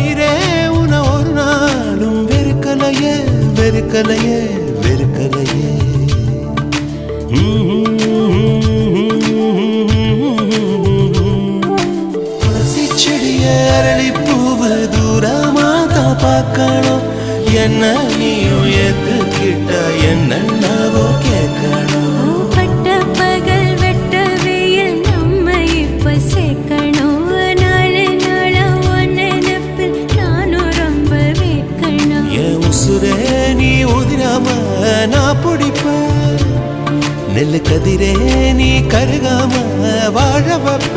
மயிரே உன ஒரு நாளும் வெறுக்கலையே வெறுக்கலையே வெறுக்கலையே. துளசி செடிய அரளி பூவு தூரமாதா பார்க்கணும். என்ன நீயும் ஏத்துக்கிட்ட என்னவோ கேட்கணும். நான் பிடிப்ப நெல்லு கதிரே நீ கருகாம வாழ வைப்ப.